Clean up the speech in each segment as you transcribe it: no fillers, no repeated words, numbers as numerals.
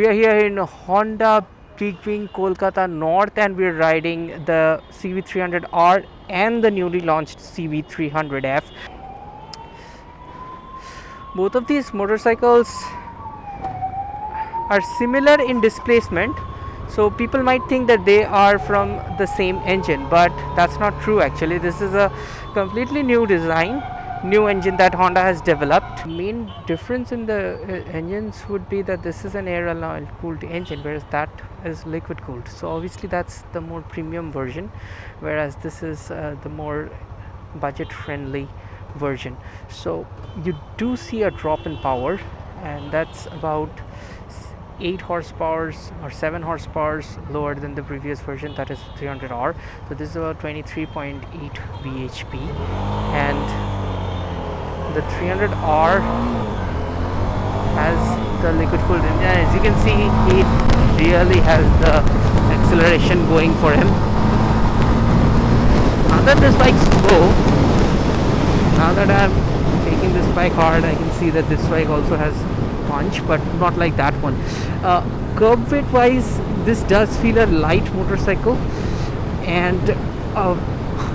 we are here in Honda Big Wing Kolkata North, and we're riding the CB300R and the newly launched CB300F. Both of these motorcycles are similar in displacement, so people might think that they are from the same engine, but that's not true. Actually, this is a completely new design, new engine that Honda has developed. Main difference in the engines would be that this is an air cooled engine, whereas that is liquid cooled. So obviously that's the more premium version, whereas this is the more budget friendly version. So you do see a drop in power, and that's about 8 horsepower or 7 horsepower lower than the previous version, that is 300R. So this is about 23.8 bhp, and the 300R has the liquid cooled engine. As you can see, it really has the acceleration going for him. Now that this bike's slow, now that I'm taking this bike hard, I can see that this bike also has punch, but not like that one. Curb weight wise, this does feel a light motorcycle, and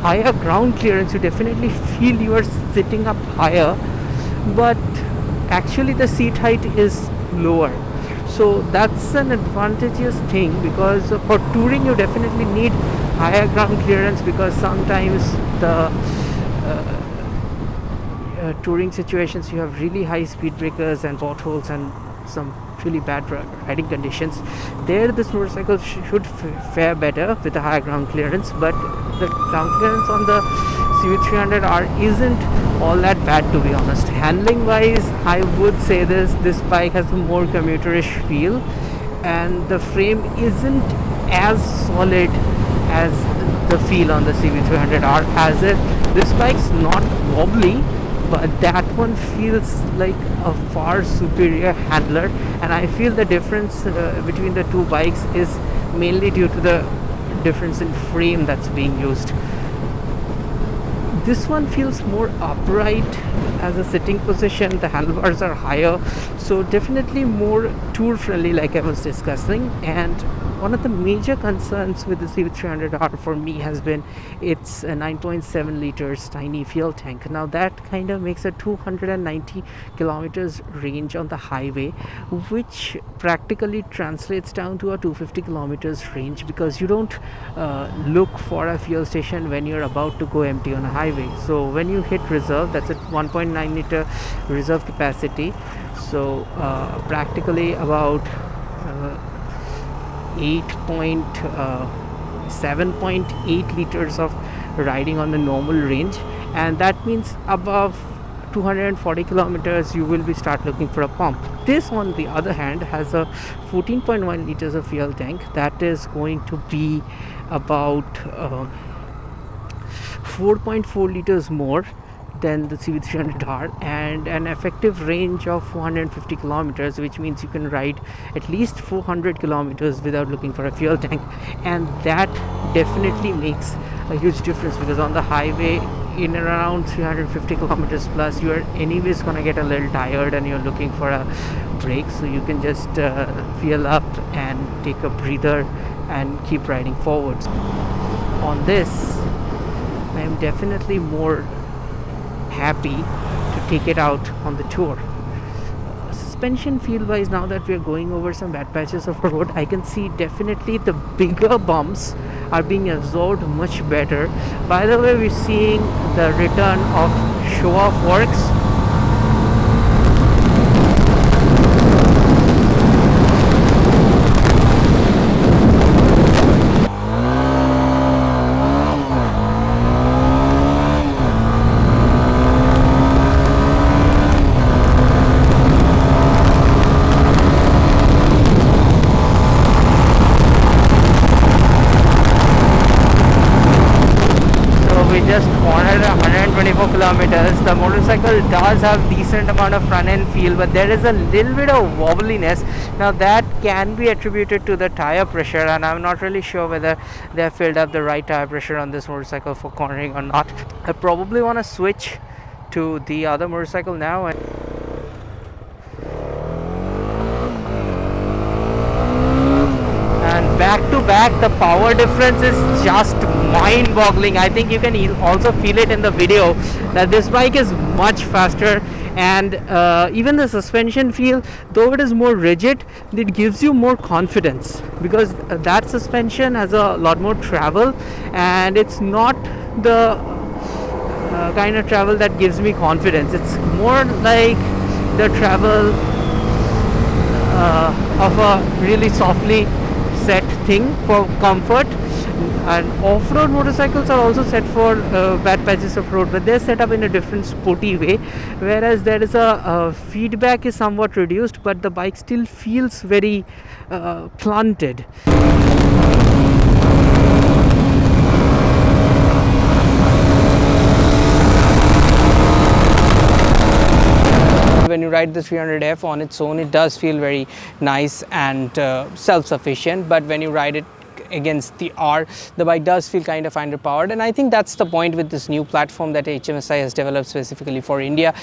higher ground clearance. You definitely feel you are sitting up higher, but actually the seat height is lower, so that's an advantageous thing, because for touring you definitely need higher ground clearance, because sometimes the touring situations you have really high speed breakers and potholes and some really bad riding conditions. There this motorcycle should fare better with a higher ground clearance, but the ground clearance on the CB300R isn't all that bad, to be honest. Handling wise, I would say this bike has a more commuterish feel, and the frame isn't as solid as the feel on the CB300R has it. This bike's not wobbly, but that one feels like a far superior handler, and I feel the difference between the two bikes is mainly due to the difference in frame that's being used. This one feels more upright as a sitting position. The handlebars are higher, so definitely more tour friendly, like I was discussing. And one of the major concerns with the CB300R for me has been its 9.7 liters tiny fuel tank. Now that kind of makes a 290 kilometers range on the highway, which practically translates down to a 250 kilometers range, because you don't look for a fuel station when you're about to go empty on a highway. So when you hit reserve, that's at 1.9 liter reserve capacity, so practically about 7.8 liters of riding on the normal range, and that means above 240 kilometers you will start looking for a pump. This, on the other hand, has a 14.1 liters of fuel tank that is going to be about 4.4 liters more than the CB300R, and an effective range of 450 kilometers, which means you can ride at least 400 kilometers without looking for a fuel tank. And that definitely makes a huge difference, because on the highway in around 350 kilometers plus, you are anyways gonna get a little tired and you're looking for a break, so you can just fuel up and take a breather and keep riding forwards. On this, I am definitely more happy to take it out on the tour. Suspension feel wise, now that we are going over some bad patches of road, I can see definitely the bigger bumps are being absorbed much better. By the way, we're seeing the return of show off works. Just cornered 124 kilometers. The motorcycle does have decent amount of front end feel, but there is a little bit of wobbliness. Now that can be attributed to the tire pressure, and I'm not really sure whether they have filled up the right tire pressure on this motorcycle for cornering or not. I probably want to switch to the other motorcycle now. back, the power difference is just mind-boggling. I think you can also feel it in the video that this bike is much faster, and even the suspension feel, though it is more rigid, it gives you more confidence because that suspension has a lot more travel, and it's not the kind of travel that gives me confidence. It's more like the travel of a really softly set thing for comfort. And off-road motorcycles are also set for bad patches of road, but they're set up in a different sporty way, whereas there is a feedback is somewhat reduced, but the bike still feels very planted. When you ride the 300F on its own, it does feel very nice and self-sufficient, but when you ride it against the R, the bike does feel kind of underpowered, and I think that's the point with this new platform that HMSI has developed specifically for India.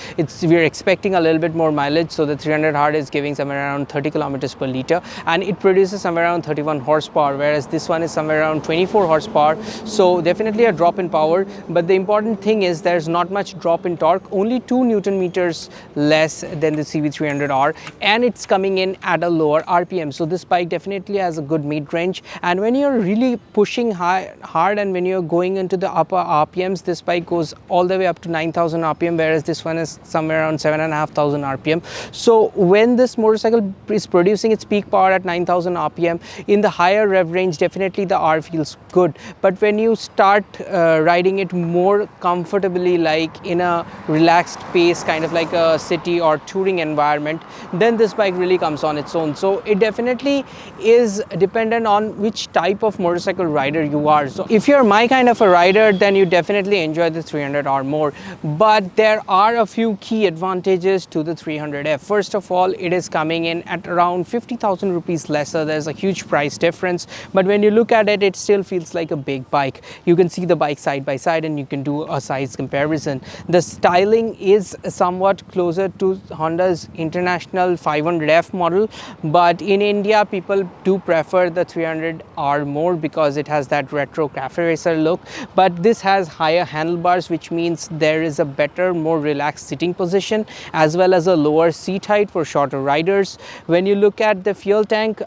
We're expecting a little bit more mileage, so the 300R is giving somewhere around 30 kilometers per liter, and it produces somewhere around 31 horsepower, whereas this one is somewhere around 24 horsepower, so definitely a drop in power. But the important thing is there's not much drop in torque, only 2 Newton meters less than the CB300R, and it's coming in at a lower RPM, so this bike definitely has a good mid-range. And when you're really pushing hard and when you're going into the upper RPMs, this bike goes all the way up to 9,000 RPM, whereas this one is somewhere around 7,500 RPM. So when this motorcycle is producing its peak power at 9,000 RPM in the higher rev range, definitely the R feels good. But when you start riding it more comfortably, like in a relaxed pace, kind of like a city or touring environment, then this bike really comes on its own. So it definitely is dependent on which type of motorcycle rider you are. So if you're my kind of a rider, then you definitely enjoy the 300R more. But there are a few key advantages to the 300F. First of all, it is coming in at around 50,000 rupees lesser. There's a huge price difference, but when you look at it, it still feels like a big bike. You can see the bike side by side and you can do a size comparison. The styling is somewhat closer to Honda's International 500F model, but in India people do prefer the 300R more because it has that retro cafe racer look. But this has higher handlebars, which means there is a better, more relaxed sitting position, as well as a lower seat height for shorter riders. When you look at the fuel tank,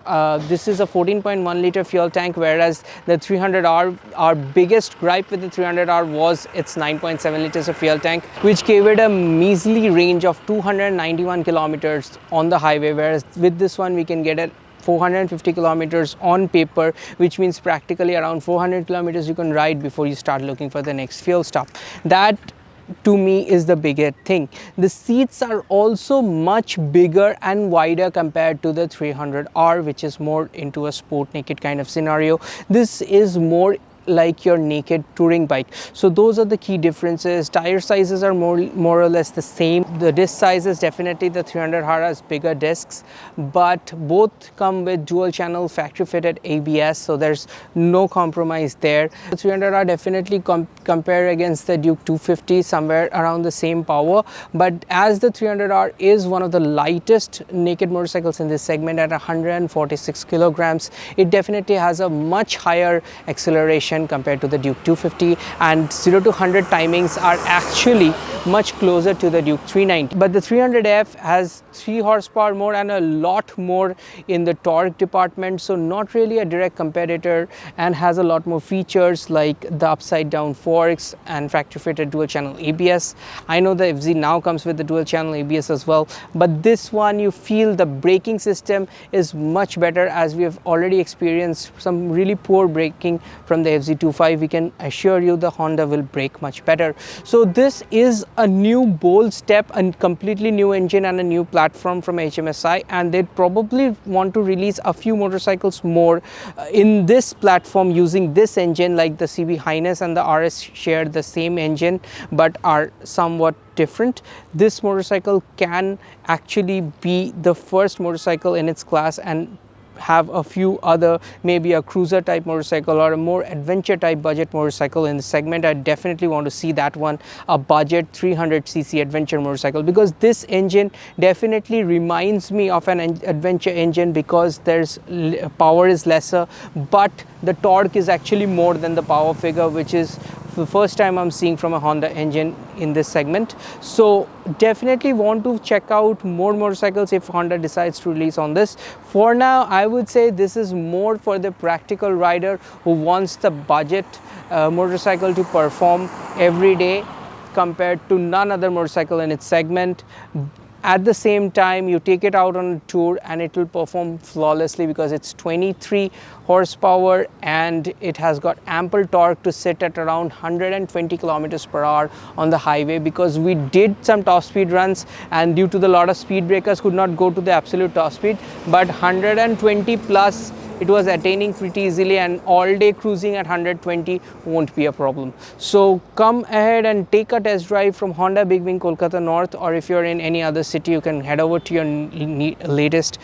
this is a 14.1 liter fuel tank, whereas the 300R, our biggest gripe with the 300R was its 9.7 liters of fuel tank, which gave it a measly range of 291 kilometers on the highway, whereas with this one we can get it 450 kilometers on paper, which means practically around 400 kilometers you can ride before you start looking for the next fuel stop. That to me is the bigger thing. The seats are also much bigger and wider compared to the 300R, which is more into a sport naked kind of scenario. This is more like your naked touring bike. So those are the key differences. Tire sizes are more or less the same. The disc sizes, definitely the 300R has bigger discs, but both come with dual channel factory fitted ABS, so there's no compromise there. The 300R definitely compare against the Duke 250 somewhere around the same power, but as the 300R is one of the lightest naked motorcycles in this segment at 146 kilograms, it definitely has a much higher acceleration compared to the Duke 250, and 0 to 100 timings are actually much closer to the Duke 390. But the 300F has 3 horsepower more and a lot more in the torque department, so not really a direct competitor, and has a lot more features like the upside down forks and factory fitted dual channel ABS. I know the FZ now comes with the dual channel ABS as well, but this one you feel the braking system is much better, as we have already experienced some really poor braking from the FZ25. We can assure you the Honda will brake much better. So this is a new bold step, a completely new engine and a new platform from HMSI, and they probably want to release a few motorcycles more in this platform using this engine, like the CB Highness and the RS share the same engine but are somewhat different. This motorcycle can actually be the first motorcycle in its class and have a few other, maybe a cruiser type motorcycle or a more adventure type budget motorcycle in the segment, I definitely want to see that one, a budget 300cc adventure motorcycle, because this engine definitely reminds me of an adventure engine, because there's power is lesser but the torque is actually more than the power figure, which is the first time I'm seeing from a Honda engine in this segment. So definitely want to check out more motorcycles if Honda decides to release on this. For now, I would say this is more for the practical rider who wants the budget motorcycle to perform every day compared to none other motorcycle in its segment. At the same time, you take it out on a tour and it will perform flawlessly, because it's 23 horsepower and it has got ample torque to sit at around 120 kilometers per hour on the highway, because we did some top speed runs and due to the lot of speed breakers could not go to the absolute top speed, but 120 plus it was attaining pretty easily, and all day cruising at 120 won't be a problem. So come ahead and take a test drive from Honda Big Wing Kolkata North, or if you're in any other city, you can head over to your nearest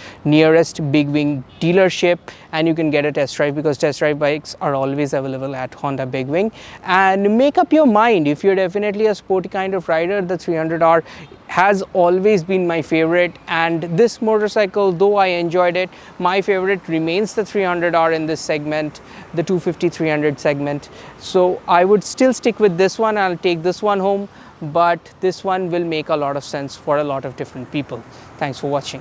Big Wing dealership and you can get a test drive, because test drive bikes are always available at Honda Big Wing. And make up your mind, if you're definitely a sporty kind of rider, the 300R has always been my favorite, and this motorcycle, though I enjoyed it, my favorite remains the 300R in this segment, the 250-300 segment. So I would still stick with this one. I'll take this one home, but this one will make a lot of sense for a lot of different people. Thanks for watching.